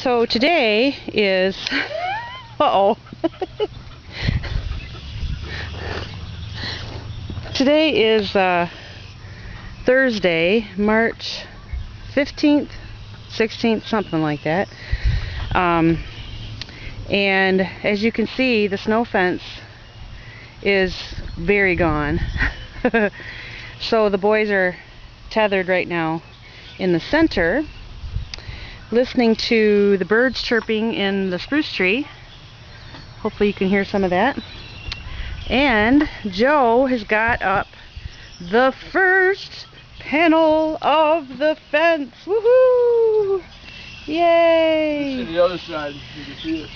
So today is, uh-oh. Today is Thursday, March 15th, 16th, something like that. And as you can see, the snow fence is very gone. So the boys are tethered right now in the center, listening to the birds chirping in the spruce tree. Hopefully you can hear some of that. And Joe has got up the first panel of the fence. Woohoo! Yay! It's to the other side, you can see it.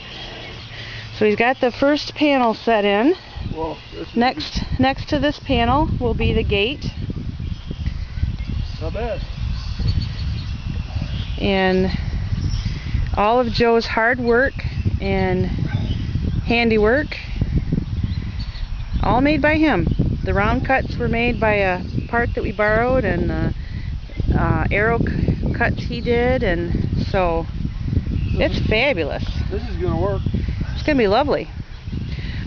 So he's got the first panel set in. Well, next to this panel will be the gate. Not bad. And all of Joe's hard work and handiwork, all made by him. The round cuts were made by a part that we borrowed, and arrow cuts he did, and so it's fabulous. This is gonna work. It's gonna be lovely.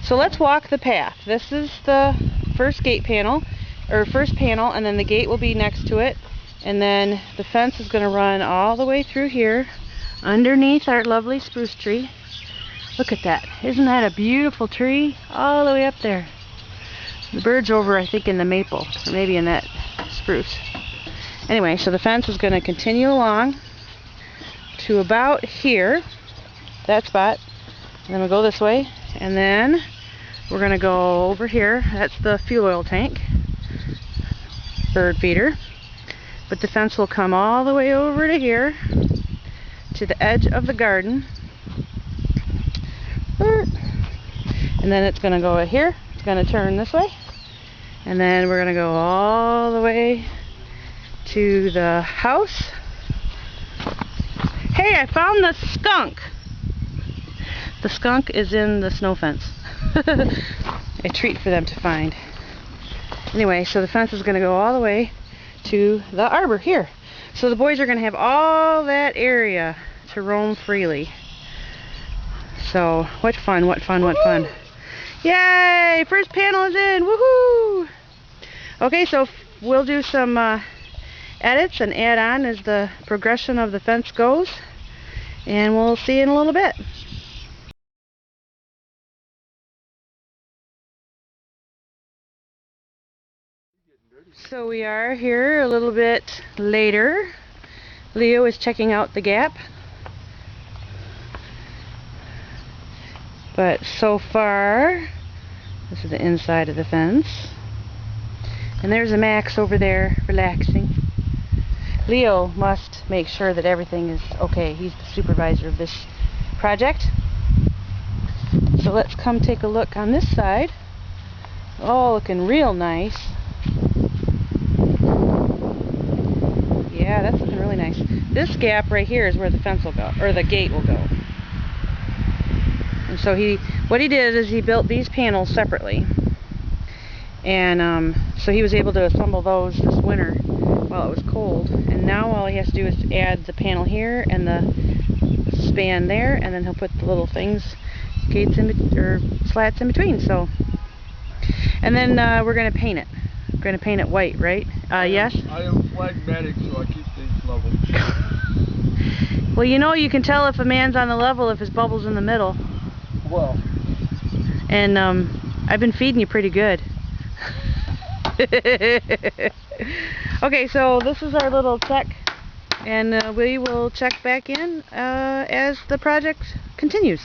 So let's walk the path. This is the first gate panel, or first panel, and then the gate will be next to it, and then the fence is gonna run all the way through here underneath our lovely spruce tree. Look at that. Isn't that a beautiful tree? All the way up there. The bird's over, I think, in the maple, or maybe in that spruce. Anyway, so the fence is going to continue along to about here, that spot. And then we'll go this way, and then we're going to go over here. That's the fuel oil tank, bird feeder. But the fence will come all the way over to here, to the edge of the garden. And then it's going to go here. It's going to turn this way. And then we're going to go all the way to the house. Hey, I found the skunk! The skunk is in the snow fence. A treat for them to find. Anyway, so the fence is going to go all the way to the arbor here. So the boys are going to have all that area to roam freely. So, what fun, what fun, what fun. Yay! First panel is in! Woohoo! Okay, so we'll do some edits and add on as the progression of the fence goes. And we'll see you in a little bit. So we are here a little bit later. Leo is checking out the gap. But so far, this is the inside of the fence. And there's a Max over there relaxing. Leo must make sure that everything is okay. He's the supervisor of this project. So let's come take a look on this side. Oh, looking real nice. Yeah, that's looking really nice. This gap right here is where the fence will go, or the gate will go. And so what he did is he built these panels separately, and so he was able to assemble those this winter while it was cold. And now all he has to do is add the panel here and the span there, and then he'll put the little things, gates or slats in between. So, and then we're going to paint it. We're going to paint it white, right? Yes. I am phlegmatic, so I keep things level. Well, you know, you can tell if a man's on the level if his bubble's in the middle. Well. And I've been feeding you pretty good. Okay, so this is our little check, and we will check back in as the project continues.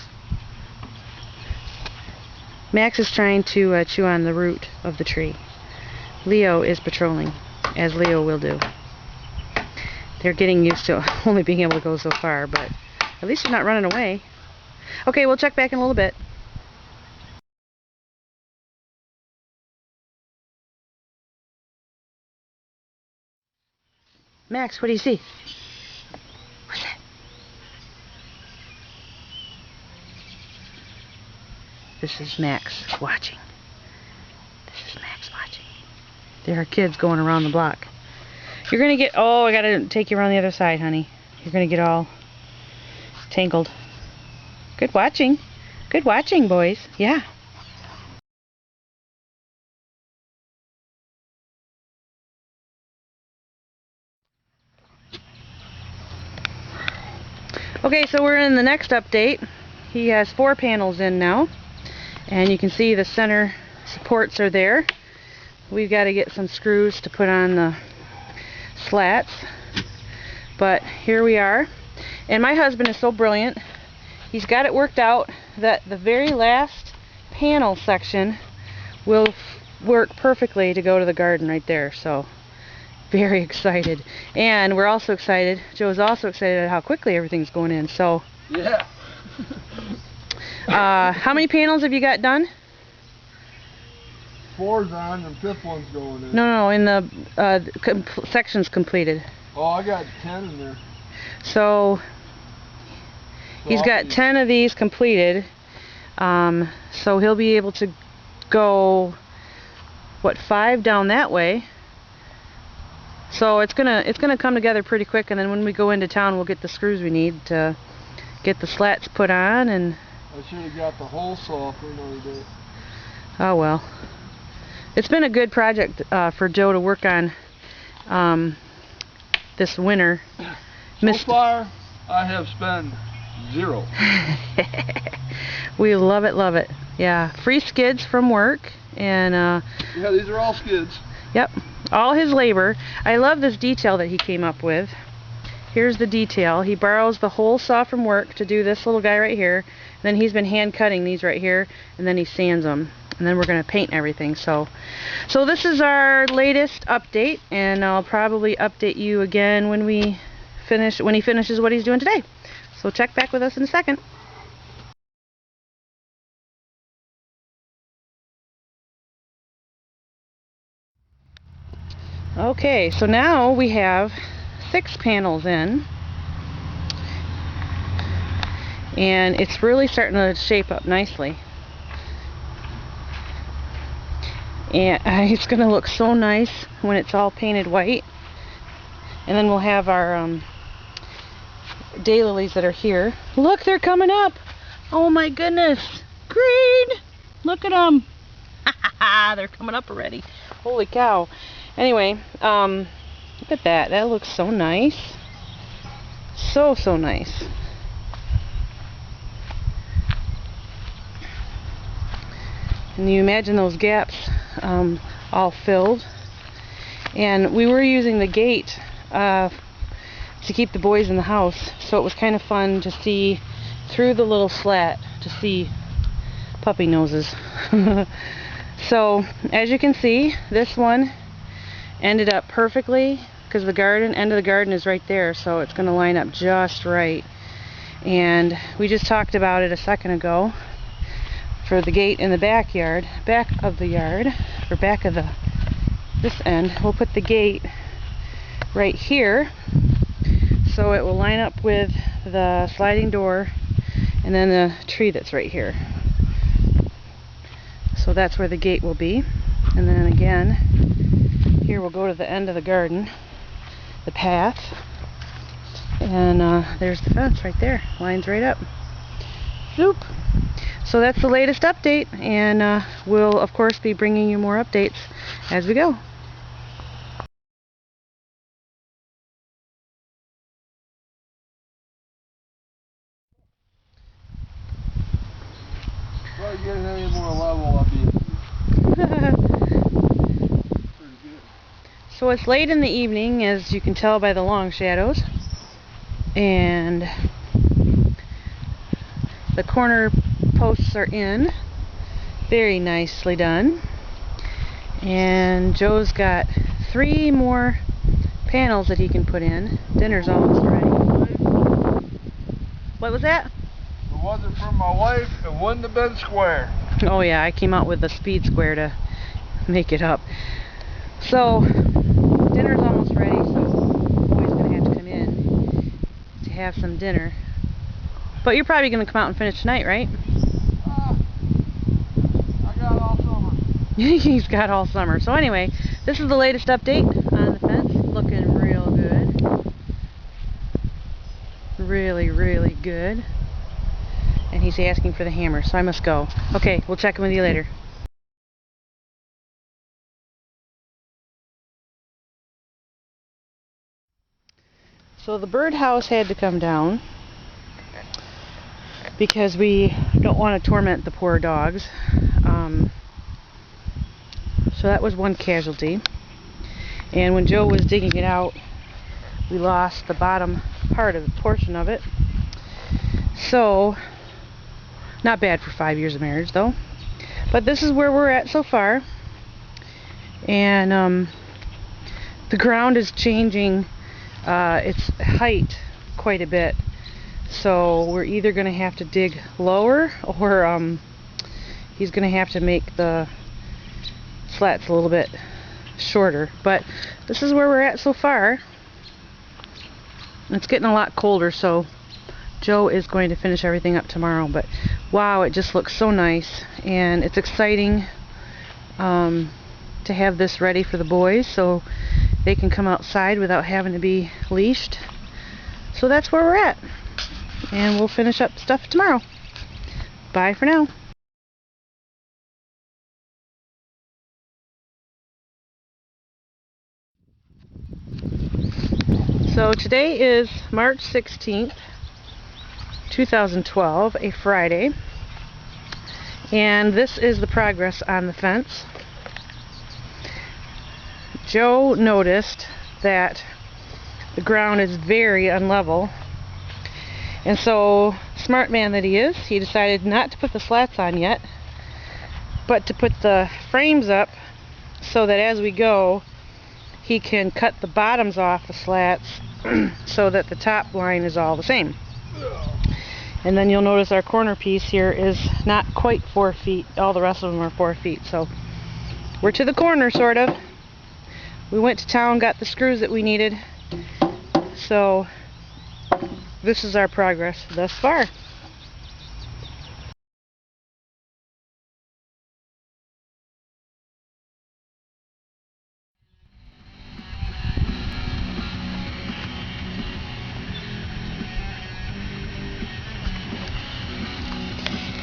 Max is trying to chew on the root of the tree. Leo is patrolling, as Leo will do. They're getting used to only being able to go so far, but at least he's not running away. Okay, we'll check back in a little bit. Max, what do you see? What's that? This is Max watching. This is Max watching. There are kids going around the block. You're gonna get, oh, I gotta take you around the other side, honey. You're gonna get all tangled. Good watching. Good watching, boys. Yeah. Okay, so we're in the next update. He has 4 panels in now, and you can see the center supports are there. We've got to get some screws to put on the slats, but here we are. And my husband is so brilliant. He's got it worked out that the very last panel section will work perfectly to go to the garden right there. So very excited. And we're also excited, Joe's also excited at how quickly everything's going in. So Yeah. how many panels have you got done? 4's on and 5th one's going in. No, in the sections completed. Oh, I got 10 in there. So he's got 10 of these completed. So he'll be able to go, what, 5 down that way. So it's gonna come together pretty quick, and then when we go into town, we'll get the screws we need to get the slats put on. And I should have got the hole saw for another day. oh well, it's been a good project for Joe to work on this winter. So far, I have spent 0. We love it, love it. Yeah, free skids from work, and yeah, these are all skids. yep, all his labor. I love this detail that he came up with. Here's the detail. He borrows the hole saw from work to do this little guy right here. And then he's been hand cutting these right here, and then he sands them. And then we're going to paint everything. So this is our latest update, and I'll probably update you again when he finishes what he's doing today. So check back with us in a second. Okay, so now we have 6 panels in, and it's really starting to shape up nicely. And it's going to look so nice when it's all painted white. And then we'll have our daylilies that are here. Look, they're coming up. Oh my goodness. Green. Look at them. They're coming up already. Holy cow. Anyway, look at that. That looks so nice. So nice. And you imagine those gaps all filled. And we were using the gate to keep the boys in the house, so it was kind of fun to see through the little slat to see puppy noses. So as you can see, this one ended up perfectly because the end of the garden is right there, so it's going to line up just right. And we just talked about it a second ago. For the gate in the back of the yard, or back of this end, we'll put the gate right here, so it will line up with the sliding door and then the tree that's right here. So that's where the gate will be. And then again, here we'll go to the end of the garden, the path, and there's the fence right there, lines right up. Zoop. So that's the latest update, and we'll of course be bringing you more updates as we go. If I get any more level, I'll be pretty good. So it's late in the evening, as you can tell by the long shadows, and the corner posts are in. Very nicely done. And Joe's got 3 more panels that he can put in. Dinner's almost ready. What was that? If it wasn't for my wife, it wouldn't have been square. Oh yeah, I came out with the speed square to make it up. So dinner's almost ready, so boy's gonna have to come in to have some dinner. But you're probably gonna come out and finish tonight, right? I got all summer. He's got all summer. So anyway, this is the latest update on the fence. Looking real good. really, really good. And he's asking for the hammer, so I must go. Okay, we'll check in with you later. So the birdhouse had to come down because we don't want to torment the poor dogs. So that was one casualty. And when Joe was digging it out, we lost the bottom portion of it. So, not bad for 5 years of marriage though. But this is where we're at so far. And the ground is changing its height quite a bit. So we're either going to have to dig lower, or he's going to have to make the slats a little bit shorter. But this is where we're at so far. It's getting a lot colder, so Joe is going to finish everything up tomorrow. But wow, it just looks so nice, and it's exciting to have this ready for the boys so they can come outside without having to be leashed. So that's where we're at, and we'll finish up stuff tomorrow. Bye for now. So today is March 16th, 2012, a Friday, and this is the progress on the fence. Joe noticed that the ground is very unlevel, and so, smart man that he is, he decided not to put the slats on yet, but to put the frames up so that as we go, he can cut the bottoms off the slats so that the top line is all the same. And then you'll notice our corner piece here is not quite 4 feet. All the rest of them are 4 feet. So we're to the corner, sort of. We went to town, got the screws that we needed. So this is our progress thus far.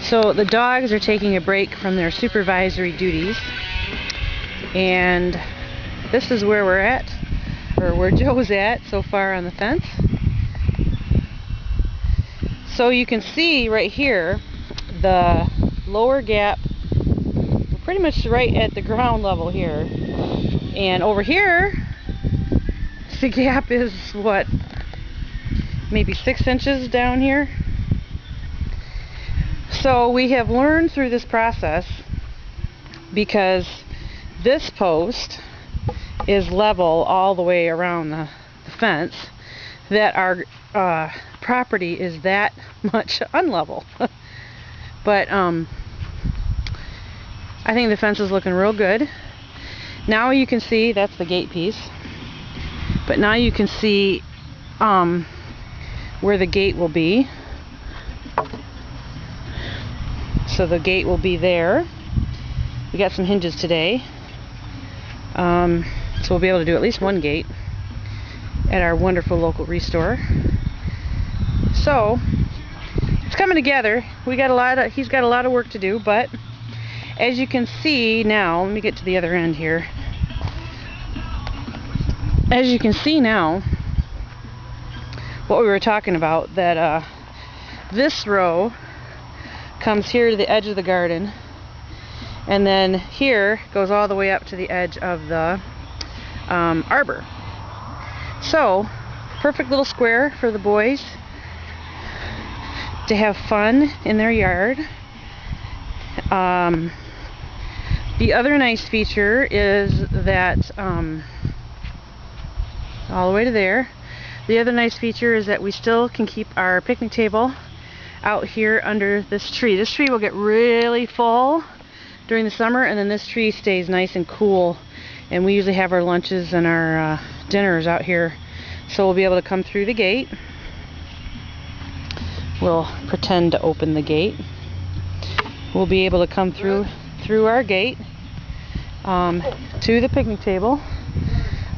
So the dogs are taking a break from their supervisory duties, and this is where we're at, or where Joe's at so far on the fence. So you can see right here the lower gap. We're pretty much right at the ground level here, and over here the gap is what, maybe 6 inches down here. So we have learned through this process, because this post is level all the way around the fence, that our property is that much unlevel. But I think the fence is looking real good. Now you can see, that's the gate piece, but now you can see where the gate will be. So the gate will be there. We got some hinges today, so we'll be able to do at least one gate at our wonderful local restore. So it's coming together. He's got a lot of work to do, but as you can see now, let me get to the other end here. As you can see now, what we were talking about, that this row comes here to the edge of the garden, and then here goes all the way up to the edge of the arbor. So, perfect little square for the boys to have fun in their yard. The other nice feature is that all the way to there, the other nice feature is that we still can keep our picnic table out here under this tree. This tree will get really full during the summer, and then this tree stays nice and cool, and we usually have our lunches and our dinners out here. So we'll be able to come through the gate. We'll pretend to open the gate. We'll be able to come through our gate to the picnic table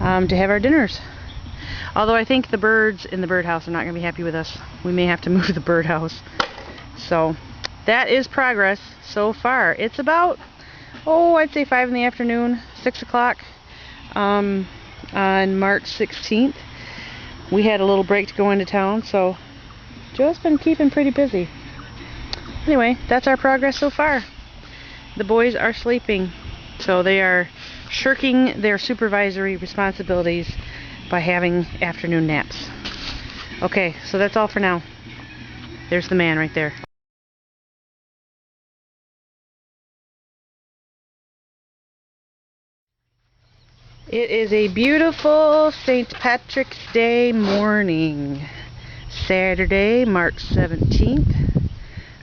to have our dinners. Although I think the birds in the birdhouse are not going to be happy with us. We may have to move the birdhouse. So that is progress so far. It's about, I'd say 5 in the afternoon, 6 o'clock on March 16th. We had a little break to go into town, so Joe's been keeping pretty busy. Anyway, that's our progress so far. The boys are sleeping, so they are shirking their supervisory responsibilities by having afternoon naps. Okay, so that's all for now. There's the man right there. It is a beautiful St. Patrick's Day morning. Saturday, March 17th.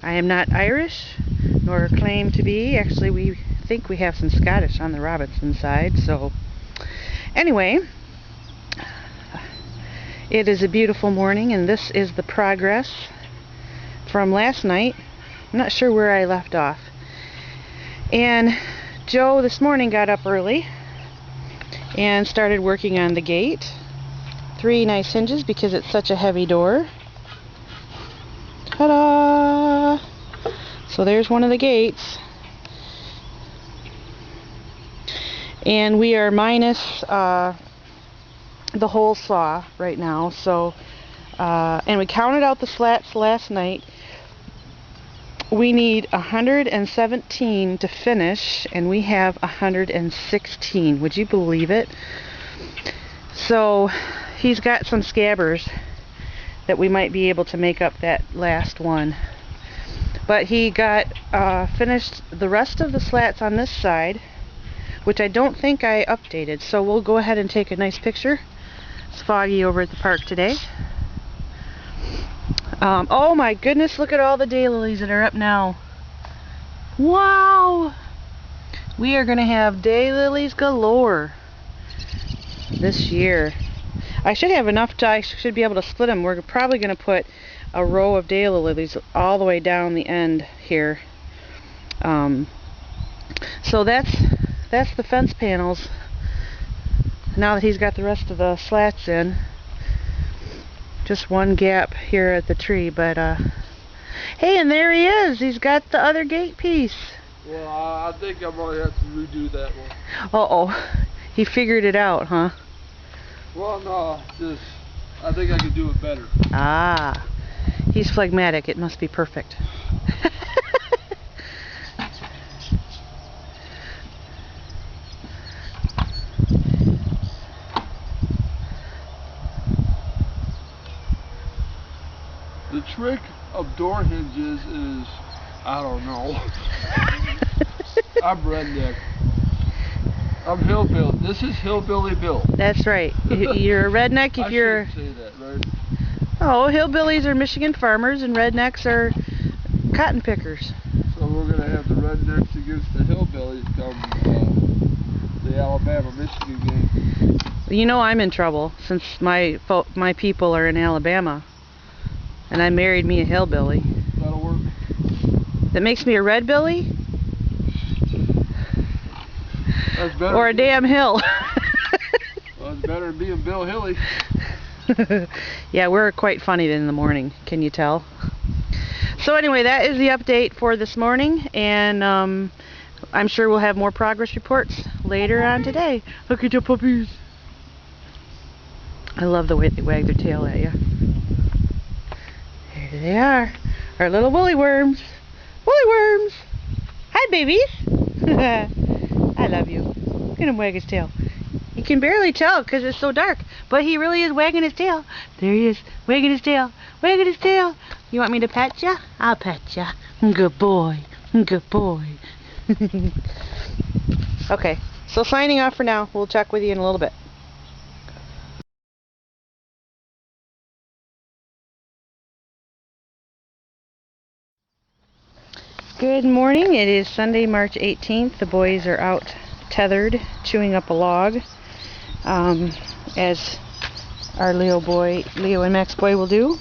I am not Irish, nor claim to be. Actually, we think we have some Scottish on the Robinson side, so anyway, it is a beautiful morning, and this is the progress from last night. I'm not sure where I left off. And Joe this morning got up early and started working on the gate. 3 nice hinges because it's such a heavy door. Ta-da! So there's one of the gates. And we are minus the hole saw right now. So, and we counted out the slats last night. We need 117 to finish, and we have 116. Would you believe it? So he's got some scabbers that we might be able to make up that last one. But he got finished the rest of the slats on this side, which I don't think I updated. So we'll go ahead and take a nice picture. It's foggy over at the park today. Oh my goodness, look at all the daylilies that are up now. Wow! We are going to have daylilies galore this year. I should have enough I should be able to split them. We're probably going to put a row of daylilies all the way down the end here. So that's the fence panels. Now that he's got the rest of the slats in. Just one gap here at the tree, but hey, and there he is. He's got the other gate piece. Well, I think I might have to redo that one. Uh-oh. He figured it out, huh? Well, no, I think I could do it better. Ah. He's phlegmatic. It must be perfect. The trick of door hinges is, I don't know. I'm redneck. I'm hillbilly. This is hillbilly Bill. That's right. You're a redneck if you're... I shouldn't say that, right? Oh, hillbillies are Michigan farmers and rednecks are cotton pickers. So we're going to have the rednecks against the hillbillies come the Alabama-Michigan game. You know I'm in trouble since my people are in Alabama. And I married me a hillbilly. That'll work. That makes me a red billy? That's better. Or a damn hill. Well, it's better than being Bill Hilly. Yeah, we're quite funny in the morning, can you tell? So anyway, that is the update for this morning, and I'm sure we'll have more progress reports later on today. Look at your puppies. I love the way they wag their tail at you. Here they are, our little woolly worms. Woolly worms! Hi, babies! I love you. Look at him wag his tail. You can barely tell because it's so dark, but he really is wagging his tail. There he is, wagging his tail, wagging his tail. You want me to pet ya? I'll pet ya. Good boy, good boy. Okay, so signing off for now. We'll check with you in a little bit. Good morning. It is Sunday, March 18th. The boys are out tethered, chewing up a log, as our Leo and Max boy will do.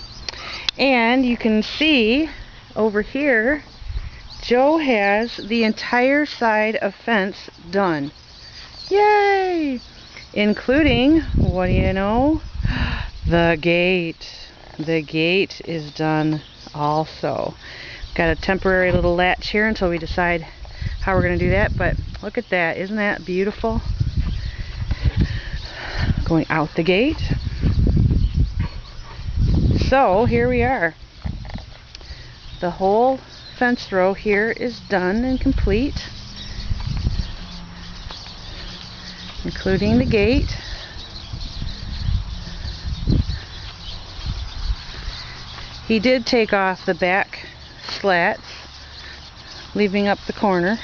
And you can see over here, Joe has the entire side of fence done. Yay! Including, what do you know? The gate is done also. Got a temporary little latch here until we decide how we're going to do that, but look at that. Isn't that beautiful? Going out the gate. So here we are. The whole fence row here is done and complete, including the gate. He did take off the back slats, leaving up the corner.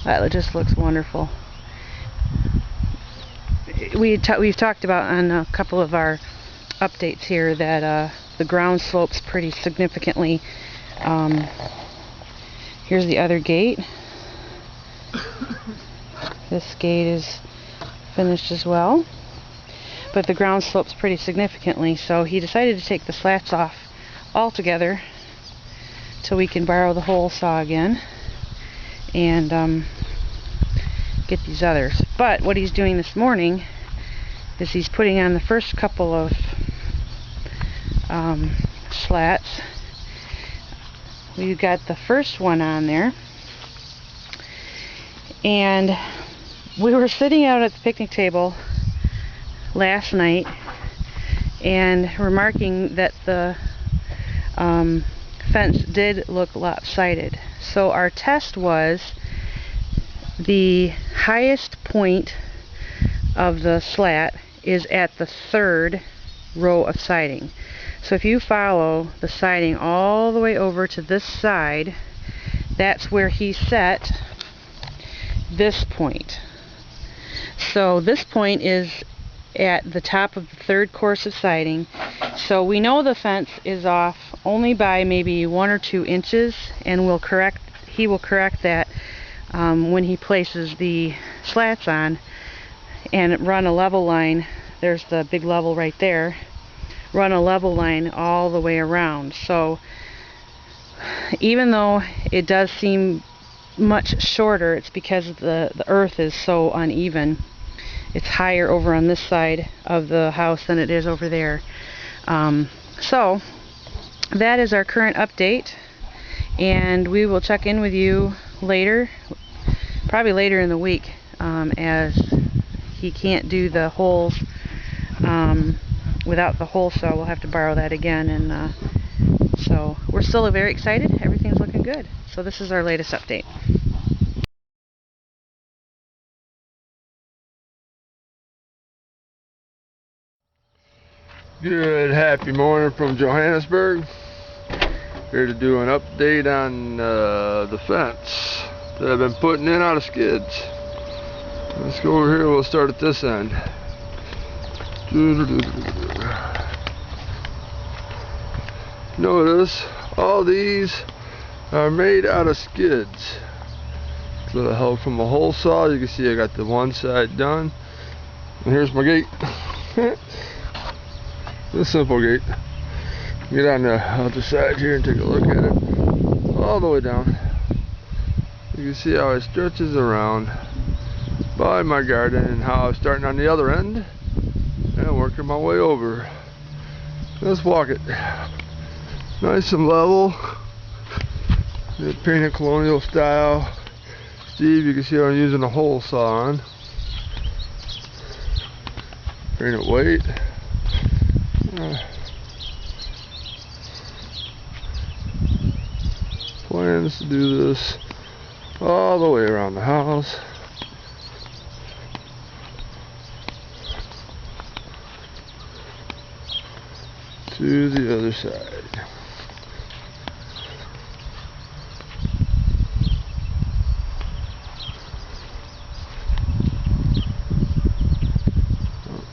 That just looks wonderful. We've talked about on a couple of our updates here that the ground slopes pretty significantly. Here's the other gate. This gate is finished as well, but the ground slopes pretty significantly, so he decided to take the slats off altogether till we can borrow the hole saw again and get these others. But what he's doing this morning is he's putting on the first couple of slats. We've got the first one on there, and we were sitting out at the picnic table last night and remarking that the fence did look lopsided. So our test was the highest point of the slat is at the third row of siding. So if you follow the siding all the way over to this side, that's where he set this point. So this point is at the top of the third course of siding. So we know the fence is off only by maybe 1 or 2 inches, and he will correct that when he places the slats on and run a level line. There's the big level right there. Run a level line all the way around. So even though it does seem much shorter, it's because the earth is so uneven. It's higher over on this side of the house than it is over there. So that is our current update, and we will check in with you later, probably later in the week, as he can't do the holes without the hole saw. We'll have to borrow that again, and so we're still very excited. Everything's looking good. So this is our latest update. Good, happy morning from Johannesburg. Here to do an update on the fence that I've been putting in out of skids. Let's go over here, we'll start at this end. Notice all these are made out of skids. A little help from a hole saw. You can see I got the one side done. And here's my gate. This simple gate. Get on the other side here and take a look at it. All the way down. You can see how it stretches around by my garden and how I'm starting on the other end and working my way over. Let's walk it. Nice and level. Painted colonial style. Steve, you can see how I'm using a hole saw on. Painted white. Plans to do this all the way around the house. To the other side.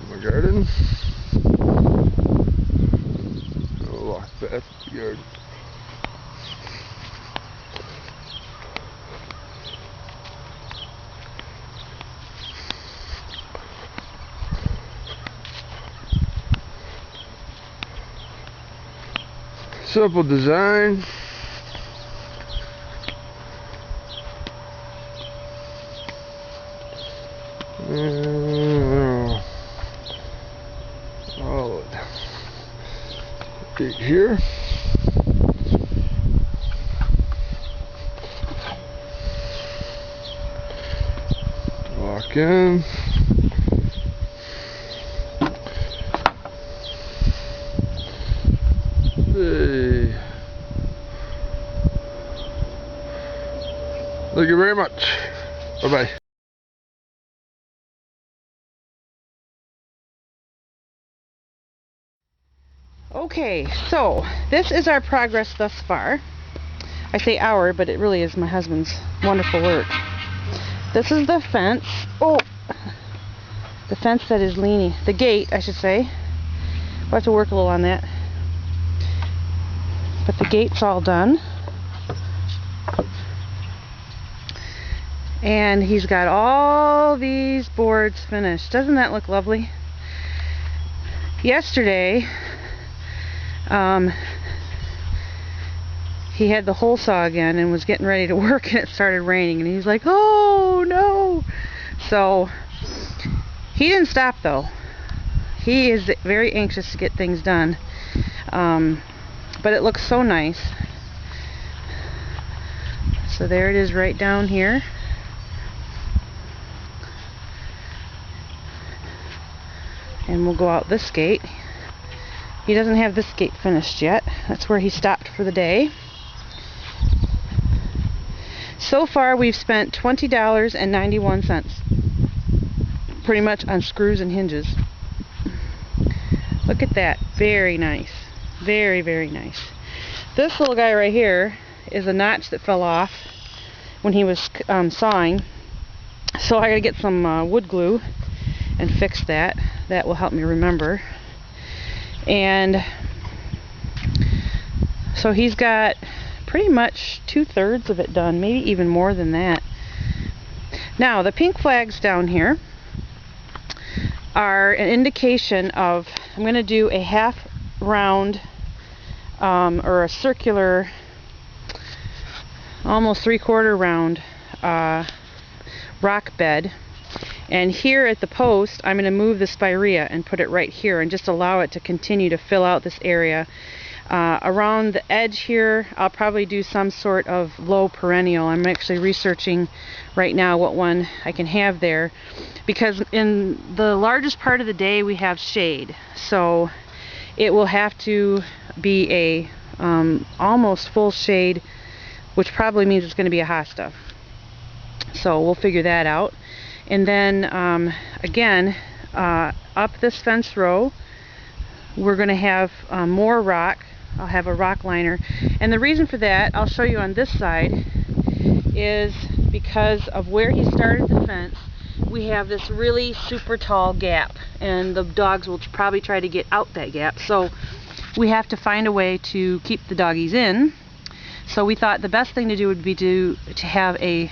My garden. Walk past the garden. Simple design. gate here. Walk in. Hey. Thank you very much. Bye-bye. Okay, so this is our progress thus far. I say our, but it really is my husband's wonderful work. This is the fence. Oh, the fence that is leaning. The gate, I should say. We'll have to work a little on that. But the gate's all done. And he's got all these boards finished. Doesn't that look lovely? Yesterday, he had the hole saw again and was getting ready to work, and it started raining, and he was like, oh no. So he didn't stop though. He is very anxious to get things done, but it looks so nice. So there it is right down here. And we'll go out this gate. He doesn't have this gate finished yet. That's where he stopped for the day. So far we've spent $20.91 pretty much on screws and hinges. Look at that. Very nice. Very, very nice. This little guy right here is a notch that fell off when he was sawing. So I gotta get some wood glue and fix that. That will help me remember. And so he's got pretty much 2/3 of it done, maybe even more than that. Now the pink flags down here are an indication of, I'm going to do a half round or a circular, almost 3/4 round rock bed. And here at the post, I'm going to move the spirea and put it right here and just allow it to continue to fill out this area. Around the edge here, I'll probably do some sort of low perennial. I'm actually researching right now what one I can have there, because in the largest part of the day we have shade. So it will have to be a almost full shade, which probably means it's going to be a hosta. So we'll figure that out. And then again, up this fence row, we're going to have more rock. I'll have a rock liner. And the reason for that, I'll show you on this side, is because of where he started the fence. We have this really super tall gap, and the dogs will probably try to get out that gap. So we have to find a way to keep the doggies in. So we thought the best thing to do would be to have a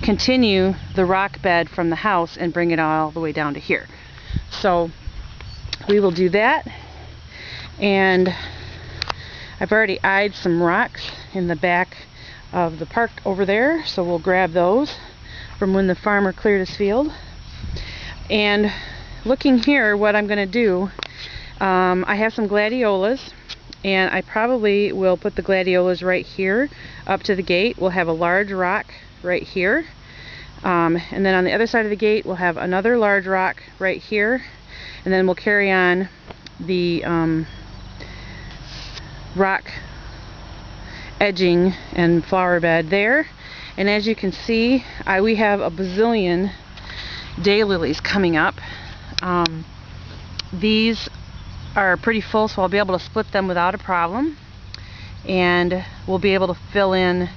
continue the rock bed from the house and bring it all the way down to here. So we will do that. And I've already eyed some rocks in the back of the park over there, so we'll grab those from when the farmer cleared his field. And looking here, what I'm going to do, I have some gladiolas, and I probably will put the gladiolas right here up to the gate. We'll have a large rock right here, and then on the other side of the gate we'll have another large rock right here, and then we'll carry on the rock edging and flower bed there. And as you can see, we have a bazillion daylilies coming up. These are pretty full, so I'll be able to split them without a problem, and we'll be able to fill in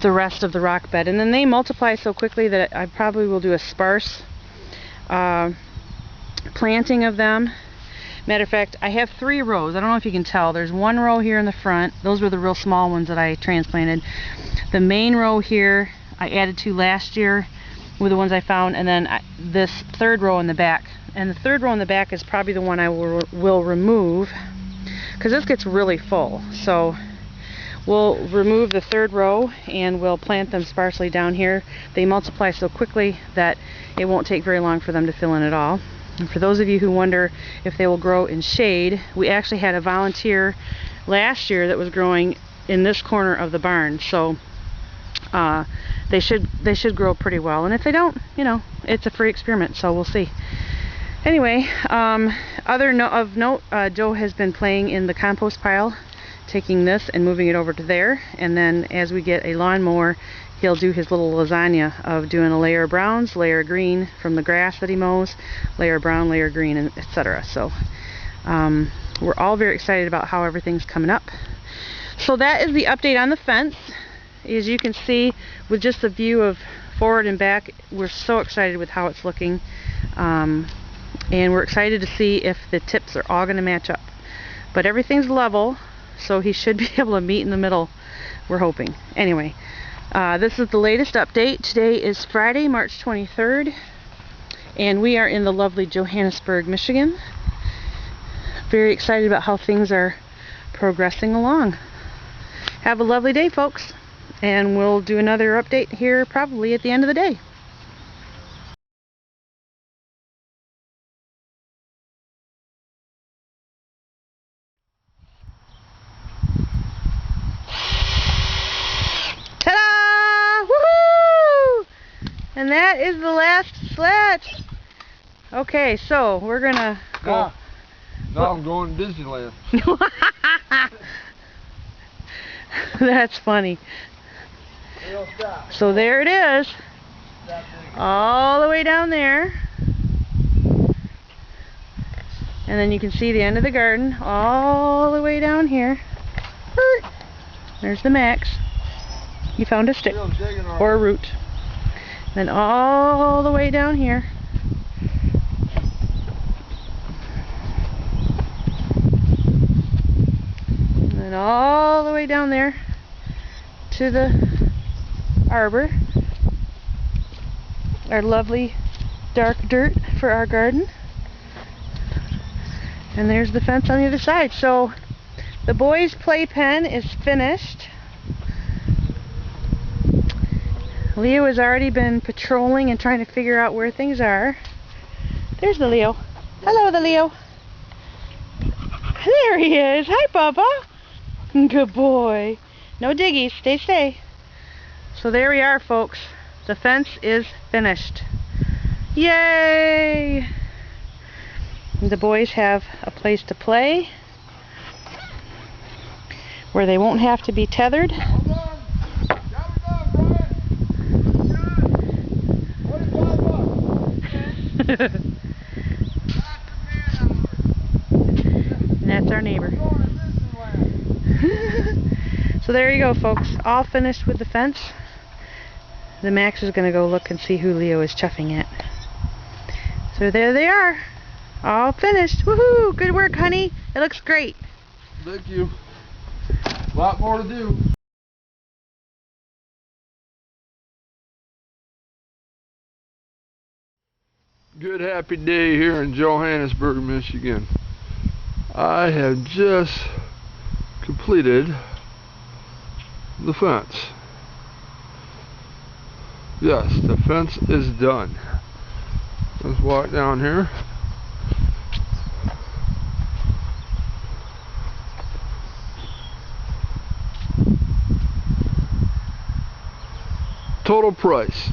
the rest of the rock bed. And then they multiply so quickly that I probably will do a sparse planting of them. Matter of fact, I have 3 rows. I don't know if you can tell. There's 1 row here in the front. Those were the real small ones that I transplanted. The main row here I added to last year were the ones I found, and then this 3rd row in the back. And the 3rd row in the back is probably the one I will remove, because this gets really full. So we'll remove the 3rd row and we'll plant them sparsely down here. They multiply so quickly that it won't take very long for them to fill in at all. And for those of you who wonder if they will grow in shade, we actually had a volunteer last year that was growing in this corner of the barn, so they should grow pretty well. And if they don't, you know, it's a free experiment, so we'll see. Anyway, of note, Joe has been playing in the compost pile, taking this and moving it over to there, and then as we get a lawnmower, he'll do his little lasagna of doing a layer of browns, layer of green from the grass that he mows, layer of brown, layer of green, and etc. So we're all very excited about how everything's coming up. So that is the update on the fence. As you can see, with just the view of forward and back, we're so excited with how it's looking, and we're excited to see if the tips are all going to match up. But everything's level, so he should be able to meet in the middle, we're hoping. Anyway, this is the latest update. Today is Friday, March 23rd, and we are in the lovely Johannesburg, Michigan. Very excited about how things are progressing along. Have a lovely day, folks, and we'll do another update here probably at the end of the day. Ta-da! Woohoo! And that is the last slat. Okay, so we're gonna go. Now I'm going to Disneyland. That's funny. So there it is. All the way down there. And then you can see the end of the garden all the way down here. There's the max. You found a stick or a root. Then all the way down here. And then all the way down there to the arbor. Our lovely dark dirt for our garden. And there's the fence on the other side. So the boys' playpen is finished. Leo has already been patrolling and trying to figure out where things are. There's the Leo. Hello, the Leo. There he is. Hi, Bubba. Good boy. No diggies. Stay. So there we are, folks. The fence is finished. Yay! The boys have a place to play where they won't have to be tethered. And that's our neighbor. So there you go, folks. All finished with the fence. The Max is going to go look and see who Leo is chuffing at. So there they are. All finished. Woohoo! Good work, honey. It looks great. Thank you. A lot more to do. Good happy day here in Johannesburg, Michigan. I have just completed the fence. Yes, the fence is done. Let's walk down here. Total price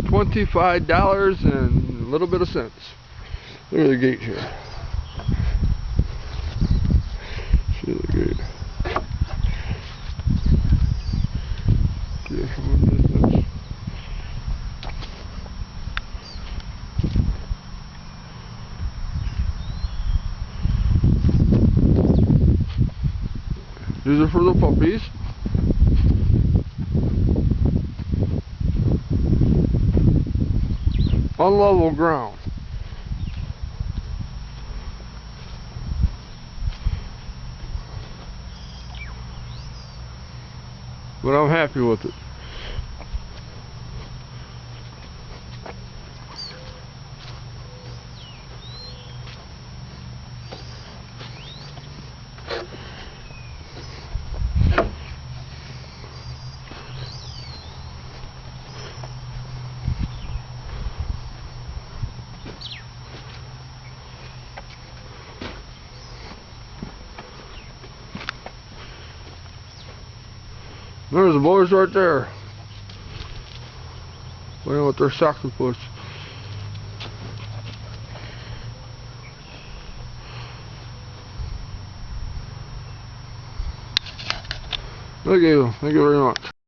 $25 and a little bit of cents. Look at the gate here. See the gate. These are for the puppies. On level ground. But I'm happy with it. There's the boys right there. Playing with their octopus. Thank you very much.